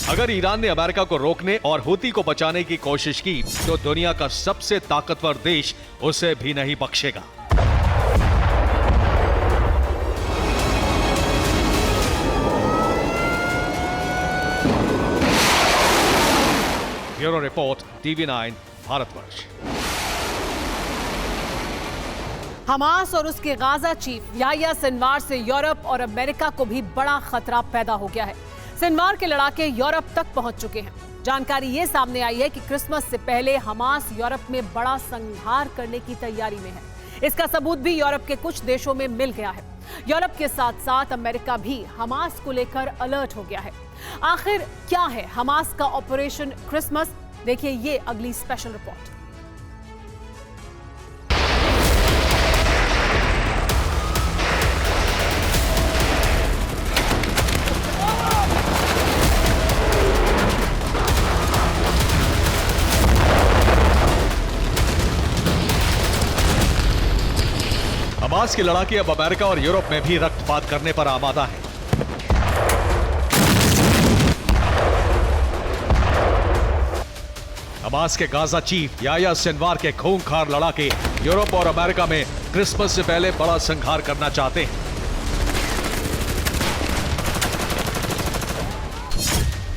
अगर ईरान ने अमेरिका को रोकने और हूती को बचाने की कोशिश की तो दुनिया का सबसे ताकतवर देश उसे भी नहीं बख्शेगा। ब्यूरो रिपोर्ट, TV9 भारतवर्ष। हमास और उसके गाजा चीफ याह्या सिनवार से यूरोप और अमेरिका को भी बड़ा खतरा पैदा हो गया है। सिनवार के लड़ाके यूरोप तक पहुंच चुके हैं। जानकारी ये सामने आई है कि क्रिसमस से पहले हमास यूरोप में बड़ा संहार करने की तैयारी में है। इसका सबूत भी यूरोप के कुछ देशों में मिल गया है। यूरोप के साथ साथ अमेरिका भी हमास को लेकर अलर्ट हो गया है। आखिर क्या है हमास का ऑपरेशन क्रिसमस? देखिए ये अगली स्पेशल रिपोर्ट। हमास के लड़ाके अब अमेरिका और यूरोप में भी रक्तपात करने पर आमादा है। हमास के गाजा चीफ याह्या सिनवार के खूंखार लड़ाके यूरोप और अमेरिका में क्रिसमस से पहले बड़ा संहार करना चाहते हैं।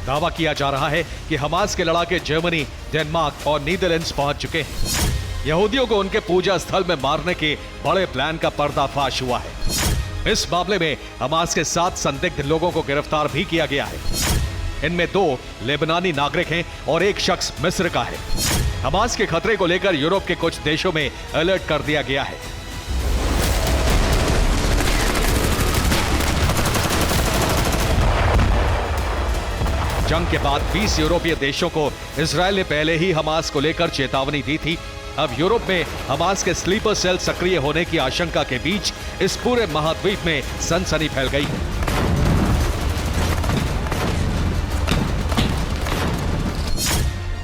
दावा किया जा रहा है कि हमास के लड़ाके जर्मनी, डेनमार्क और नीदरलैंड्स पहुंच चुके हैं। यहूदियों को उनके पूजा स्थल में मारने के बड़े प्लान का पर्दाफाश हुआ है। इस मामले में हमास के 7 संदिग्ध लोगों को गिरफ्तार भी किया गया है। इनमें 2 लेबनानी नागरिक हैं और 1 शख्स मिस्र का है। हमास के खतरे को लेकर यूरोप के कुछ देशों में अलर्ट कर दिया गया है। जंग के बाद 20 यूरोपीय देशों को इजरायल ने पहले ही हमास को लेकर चेतावनी दी थी। अब यूरोप में हमास के स्लीपर सेल सक्रिय होने की आशंका के बीच इस पूरे महाद्वीप में सनसनी फैल गई है।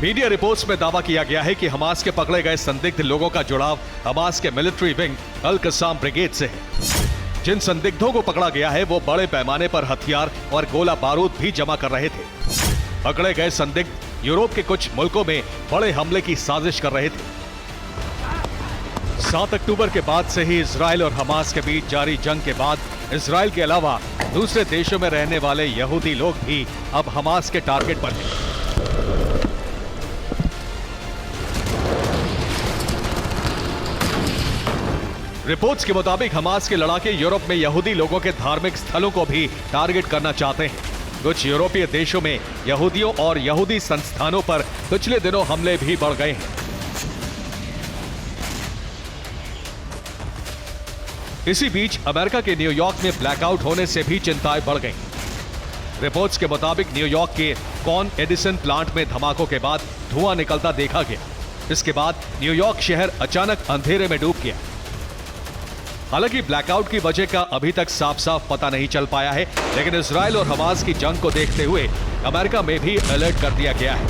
मीडिया रिपोर्ट्स में दावा किया गया है कि हमास के पकड़े गए संदिग्ध लोगों का जुड़ाव हमास के मिलिट्री विंग अल कसाम ब्रिगेड से है। जिन संदिग्धों को पकड़ा गया है वो बड़े पैमाने पर हथियार और गोला बारूद भी जमा कर रहे थे। पकड़े गए संदिग्ध यूरोप के कुछ मुल्कों में बड़े हमले की साजिश कर रहे थे। 7 अक्टूबर के बाद से ही इजरायल और हमास के बीच जारी जंग के बाद इजरायल के अलावा दूसरे देशों में रहने वाले यहूदी लोग भी अब हमास के टारगेट पर हैं। रिपोर्ट्स के मुताबिक हमास के लड़ाके यूरोप में यहूदी लोगों के धार्मिक स्थलों को भी टारगेट करना चाहते हैं। कुछ यूरोपीय देशों में यहूदियों और यहूदी संस्थानों पर पिछले दिनों हमले भी बढ़ गए हैं। इसी बीच अमेरिका के न्यूयॉर्क में ब्लैकआउट होने से भी चिंताएं बढ़ गईं। रिपोर्ट्स के मुताबिक न्यूयॉर्क के कॉन एडिसन प्लांट में धमाकों के बाद धुआं निकलता देखा गया। इसके बाद न्यूयॉर्क शहर अचानक अंधेरे में डूब गया। हालांकि ब्लैकआउट की वजह का अभी तक साफ साफ पता नहीं चल पाया है, लेकिन इजरायल और हमास की जंग को देखते हुए अमेरिका में भी अलर्ट कर दिया गया है।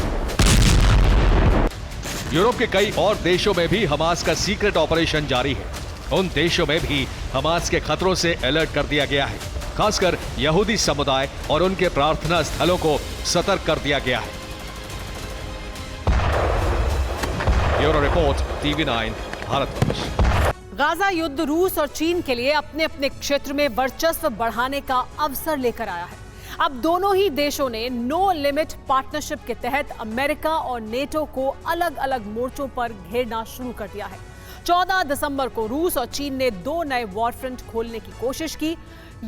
यूरोप के कई और देशों में भी हमास का सीक्रेट ऑपरेशन जारी है। उन देशों में भी हमास के खतरों से अलर्ट कर दिया गया है। खासकर यहूदी समुदाय और उनके प्रार्थना स्थलों को सतर्क कर दिया गया है। Bureau report, TV9 Bharatvarsh. Gaza युद्ध रूस और चीन के लिए अपने अपने क्षेत्र में वर्चस्व बढ़ाने का अवसर लेकर आया है। अब दोनों ही देशों ने नो लिमिट पार्टनरशिप के तहत अमेरिका और नेटो को अलग अलग मोर्चों पर घेरना शुरू कर दिया है। 14 दिसंबर को रूस और चीन ने 2 नए वॉरफ्रंट खोलने की कोशिश की।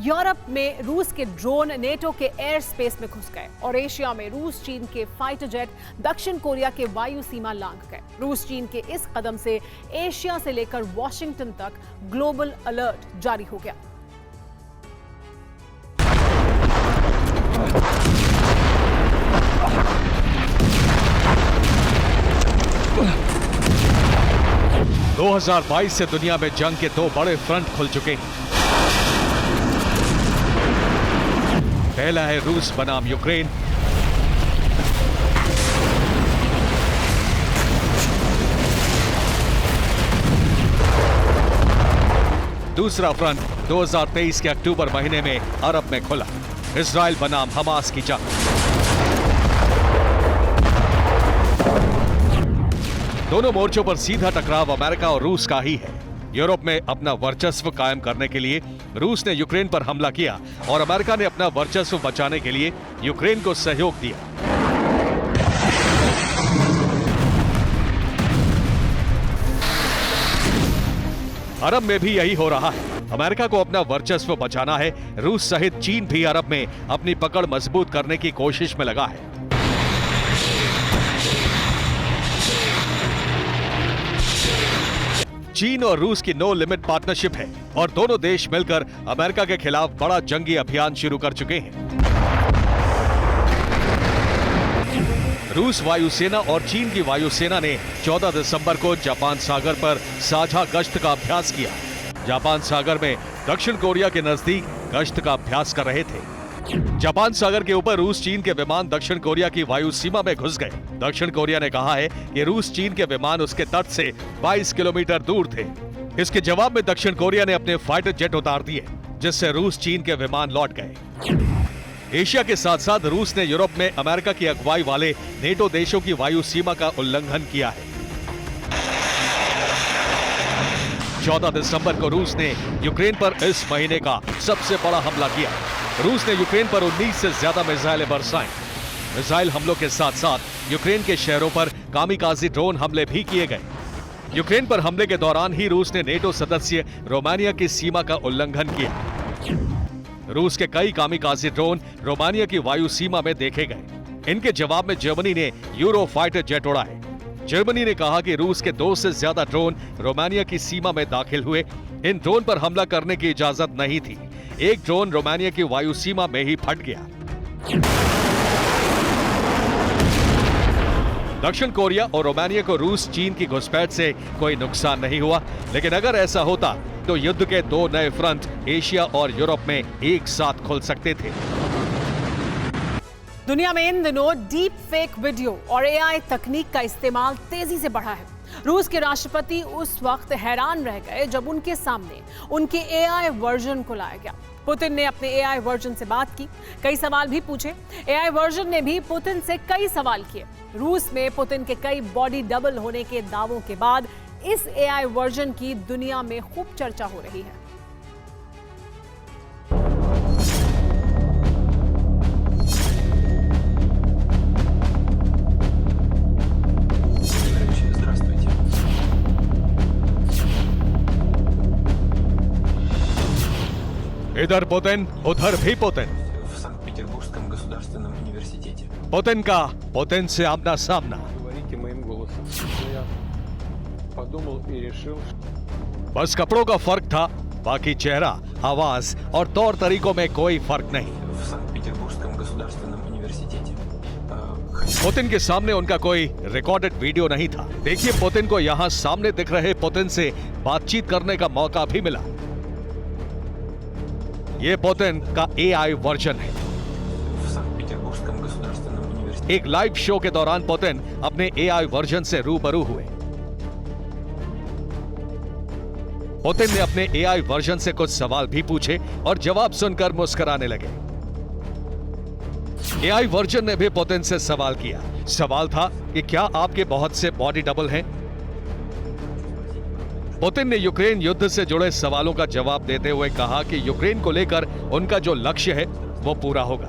यूरोप में रूस के ड्रोन नेटो के एयर स्पेस में घुस गए और एशिया में रूस चीन के फाइटर जेट दक्षिण कोरिया के वायु सीमा लांघ गए। रूस चीन के इस कदम से एशिया से लेकर वॉशिंगटन तक ग्लोबल अलर्ट जारी हो गया। – 2022 से दुनिया में जंग के 2 बड़े फ्रंट खुल चुके हैं। पहला है रूस बनाम यूक्रेन, दूसरा फ्रंट 2023 के अक्टूबर महीने में अरब में खुला, इजराइल बनाम हमास की जंग। दोनों मोर्चों पर सीधा टकराव अमेरिका और रूस का ही है। यूरोप में अपना वर्चस्व कायम करने के लिए रूस ने यूक्रेन पर हमला किया और अमेरिका ने अपना वर्चस्व बचाने के लिए यूक्रेन को सहयोग दिया। अरब में भी यही हो रहा है। अमेरिका को अपना वर्चस्व बचाना है। रूस सहित चीन भी अरब में अपनी पकड़ मजबूत करने की कोशिश में लगा है। चीन और रूस की नो लिमिट पार्टनरशिप है और दोनों देश मिलकर अमेरिका के खिलाफ बड़ा जंगी अभियान शुरू कर चुके हैं। रूस वायुसेना और चीन की वायुसेना ने 14 दिसंबर को जापान सागर पर साझा गश्त का अभ्यास किया। जापान सागर में दक्षिण कोरिया के नजदीक गश्त का अभ्यास कर रहे थे। जापान सागर के ऊपर रूस चीन के विमान दक्षिण कोरिया की वायु सीमा में घुस गए। दक्षिण कोरिया ने कहा है कि रूस चीन के विमान उसके तट से 22 किलोमीटर दूर थे। इसके जवाब में दक्षिण कोरिया ने अपने फाइटर जेट उतार दिए, जिससे रूस चीन के विमान लौट गए। एशिया के साथ साथ रूस ने यूरोप में अमेरिका की अगुवाई वाले नेटो देशों की वायु सीमा का उल्लंघन किया है। 14 दिसंबर को रूस ने यूक्रेन पर इस महीने का सबसे बड़ा हमला किया। रूस ने यूक्रेन पर 19 से ज्यादा मिसाइलें बरसाईं। मिसाइल हमलों के साथ साथ यूक्रेन के शहरों पर कामिकाजी ड्रोन हमले भी किए गए। यूक्रेन पर हमले के दौरान ही रूस ने नेटो सदस्य रोमानिया की सीमा का उल्लंघन किया। रूस के कई कामिकाज़े ड्रोन रोमानिया की वायु सीमा में देखे गए। इनके जवाब में जर्मनी ने यूरो फाइटर जेट उड़ाए। जर्मनी ने कहा कि रूस के 2 से ज्यादा ड्रोन रोमानिया की सीमा में दाखिल हुए। इन ड्रोन पर हमला करने की इजाजत नहीं थी। एक ड्रोन रोमानिया की वायु सीमा में ही फट गया। दक्षिण कोरिया और रोमानिया को रूस चीन की घुसपैठ से कोई नुकसान नहीं हुआ, लेकिन अगर ऐसा होता तो युद्ध के 2 नए फ्रंट एशिया और यूरोप में एक साथ खुल सकते थे। दुनिया में इन दिनों डीप फेक वीडियो और एआई तकनीक का इस्तेमाल तेजी से बढ़ा है। रूस के राष्ट्रपति उस वक्त हैरान रह गए जब उनके सामने उनके एआई वर्जन को लाया गया। पुतिन ने अपने एआई वर्जन से बात की, कई सवाल भी पूछे। एआई वर्जन ने भी पुतिन से कई सवाल किए। रूस में पुतिन के कई बॉडी डबल होने के दावों के बाद इस एआई वर्जन की दुनिया में खूब चर्चा हो रही है। इधर पुतिन, उधर भी पुतिन। पुतिन का पुतिन से आमना सामना। बस कपड़ों का फर्क था, बाकी चेहरा, आवाज और तौर तरीकों में कोई फर्क नहीं। पुतिन के सामने उनका कोई रिकॉर्डेड वीडियो नहीं था। देखिए, पुतिन को यहां सामने दिख रहे पुतिन से बातचीत करने का मौका भी मिला। ये पुतिन का एआई वर्जन है। एक लाइव शो के दौरान पुतिन अपने एआई वर्जन से रूबरू हुए। पुतिन ने अपने एआई वर्जन से कुछ सवाल भी पूछे और जवाब सुनकर मुस्कुराने लगे। एआई वर्जन ने भी पुतिन से सवाल किया। सवाल था कि क्या आपके बहुत से बॉडी डबल हैं? पुतिन ने यूक्रेन युद्ध से जुड़े सवालों का जवाब देते हुए कहा कि यूक्रेन को लेकर उनका जो लक्ष्य है वो पूरा होगा।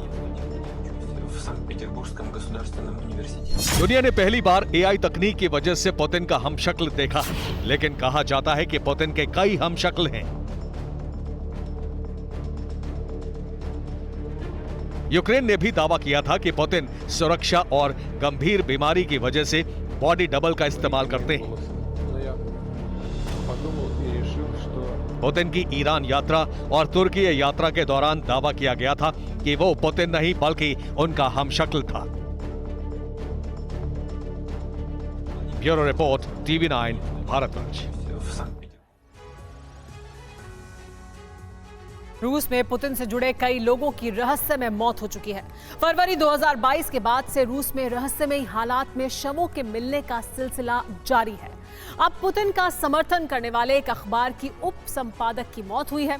दुनिया ने पहली बार एआई तकनीक की वजह से पुतिन का हमशक्ल देखा है, लेकिन कहा जाता है कि पुतिन के कई हमशक्ल हैं। यूक्रेन ने भी दावा किया था कि पुतिन सुरक्षा और गंभीर बीमारी की वजह से बॉडी डबल का इस्तेमाल करते हैं। पुतिन की ईरान यात्रा और तुर्की यात्रा के दौरान दावा किया गया था कि वो पुतिन नहीं बल्कि उनका हमशक्ल था। Bureau report, TV9 Bharatvarsh. रूस में पुतिन से जुड़े कई लोगों की रहस्यमय मौत हो चुकी है। फरवरी 2022 के बाद से रूस में रहस्यमयी हालात में शवों के मिलने का सिलसिला जारी है। अब पुतिन का समर्थन करने वाले एक अखबार की उप संपादक की मौत हुई है।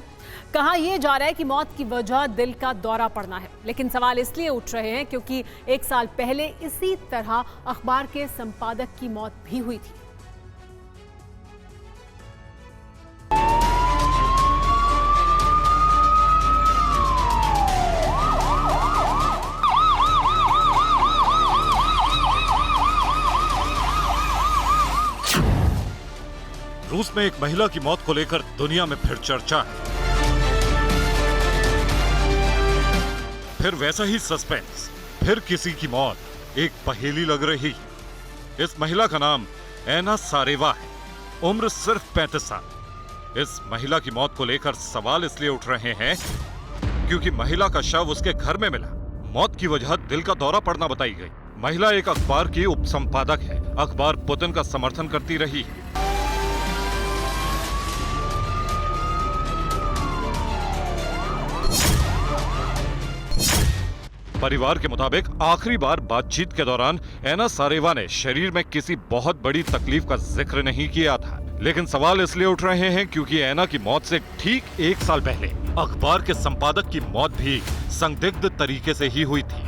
कहा यह जा रहा है कि मौत की वजह दिल का दौरा पड़ना है, लेकिन सवाल इसलिए उठ रहे हैं क्योंकि 1 साल पहले इसी तरह अखबार के संपादक की मौत भी हुई थी। रूस में एक महिला की मौत को लेकर दुनिया में फिर चर्चा है। फिर वैसा ही सस्पेंस, फिर किसी की मौत एक पहेली लग रही है। इस महिला का नाम एना सारेवा है, उम्र सिर्फ 35 साल। इस महिला की मौत को लेकर सवाल इसलिए उठ रहे हैं क्योंकि महिला का शव उसके घर में मिला। मौत की वजह दिल का दौरा पड़ना बताई गई। महिला एक अखबार की उप संपादक है। अखबार पुतिन का समर्थन करती रही है। परिवार के मुताबिक आखिरी बार बातचीत के दौरान एना सारेवा ने शरीर में किसी बहुत बड़ी तकलीफ का जिक्र नहीं किया था। लेकिन सवाल इसलिए उठ रहे हैं क्योंकि एना की मौत से ठीक 1 साल पहले अखबार के संपादक की मौत भी संदिग्ध तरीके से ही हुई थी।